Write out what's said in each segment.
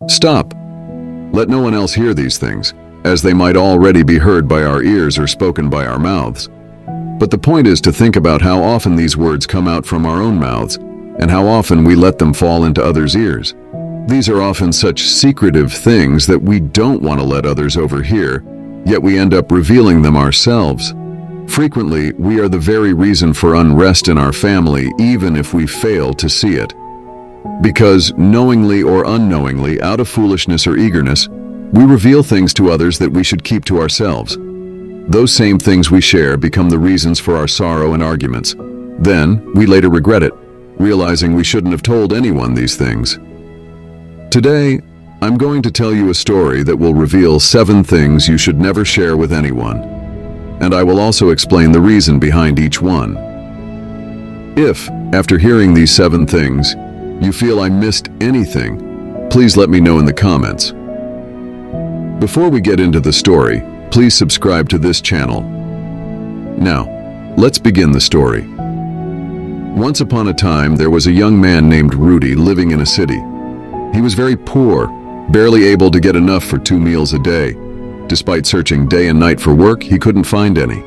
Stop. Let no one else hear these things, as they might already be heard by our ears or spoken by our mouths. But the point is to think about how often these words come out from our own mouths, and how often we let them fall into others' ears. These are often such secretive things that we don't want to let others overhear, yet we end up revealing them ourselves. Frequently, we are the very reason for unrest in our family, even if we fail to see it. Because, knowingly or unknowingly, out of foolishness or eagerness, we reveal things to others that we should keep to ourselves. Those same things we share become the reasons for our sorrow and arguments. Then, we later regret it, realizing we shouldn't have told anyone these things. Today, I'm going to tell you a story that will reveal 7 things you should never share with anyone. And I will also explain the reason behind each one. If, after hearing these 7 things, you feel I missed anything, please let me know in the comments. Before we get into the story, please subscribe to this channel. Now, let's begin the story. Once upon a time, there was a young man named Rudy living in a city. He was very poor, barely able to get enough for 2 meals a day. Despite searching day and night for work, he couldn't find any.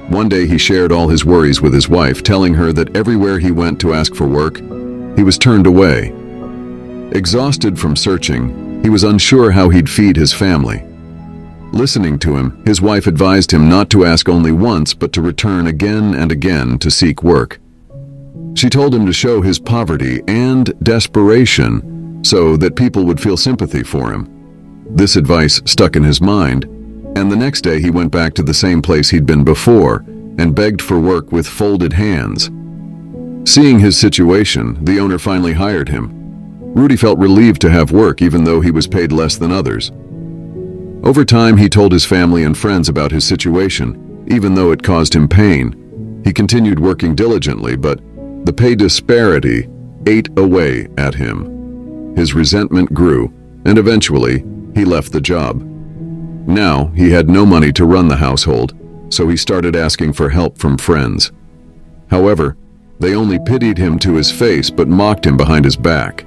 One day he shared all his worries with his wife, telling her that everywhere he went to ask for work, he was turned away. Exhausted from searching, he was unsure how he'd feed his family. Listening to him, his wife advised him not to ask only once, but to return again and again to seek work. She told him to show his poverty and desperation so that people would feel sympathy for him. This advice stuck in his mind, and the next day he went back to the same place he'd been before and begged for work with folded hands. Seeing his situation, the owner finally hired him. Rudy felt relieved to have work even though he was paid less than others. Over time, he told his family and friends about his situation, even though it caused him pain. He continued working diligently, but the pay disparity ate away at him. His resentment grew, and eventually, he left the job. Now, he had no money to run the household, so he started asking for help from friends. However, they only pitied him to his face but mocked him behind his back.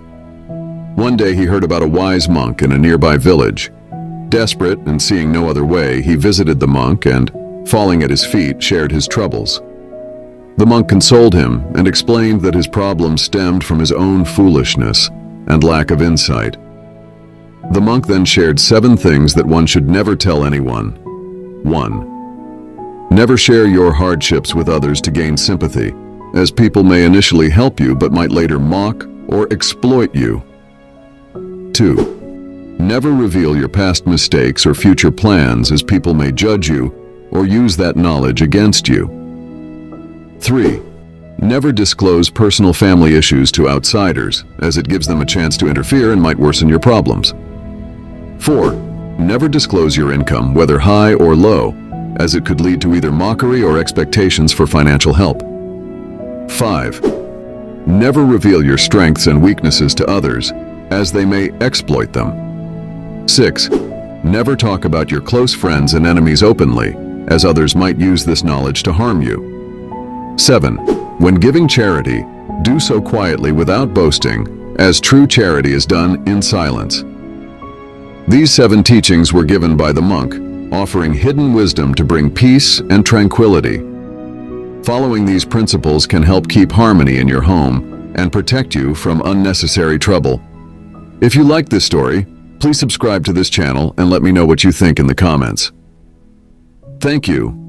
One day he heard about a wise monk in a nearby village. Desperate and seeing no other way, he visited the monk and, falling at his feet, shared his troubles. The monk consoled him and explained that his problem stemmed from his own foolishness and lack of insight. The monk then shared 7 things that one should never tell anyone. 1. Never share your hardships with others to gain sympathy, as people may initially help you but might later mock or exploit you. 2. Never reveal your past mistakes or future plans, as people may judge you or use that knowledge against you. 3. Never disclose personal family issues to outsiders, as it gives them a chance to interfere and might worsen your problems. 4. Never disclose your income, whether high or low, as it could lead to either mockery or expectations for financial help. 5. Never reveal your strengths and weaknesses to others, as they may exploit them. 6. Never talk about your close friends and enemies openly, as others might use this knowledge to harm you. 7. When giving charity, do so quietly without boasting, as true charity is done in silence. These 7 teachings were given by the monk, offering hidden wisdom to bring peace and tranquility. Following these principles can help keep harmony in your home and protect you from unnecessary trouble. If you like this story, please subscribe to this channel and let me know what you think in the comments. Thank you.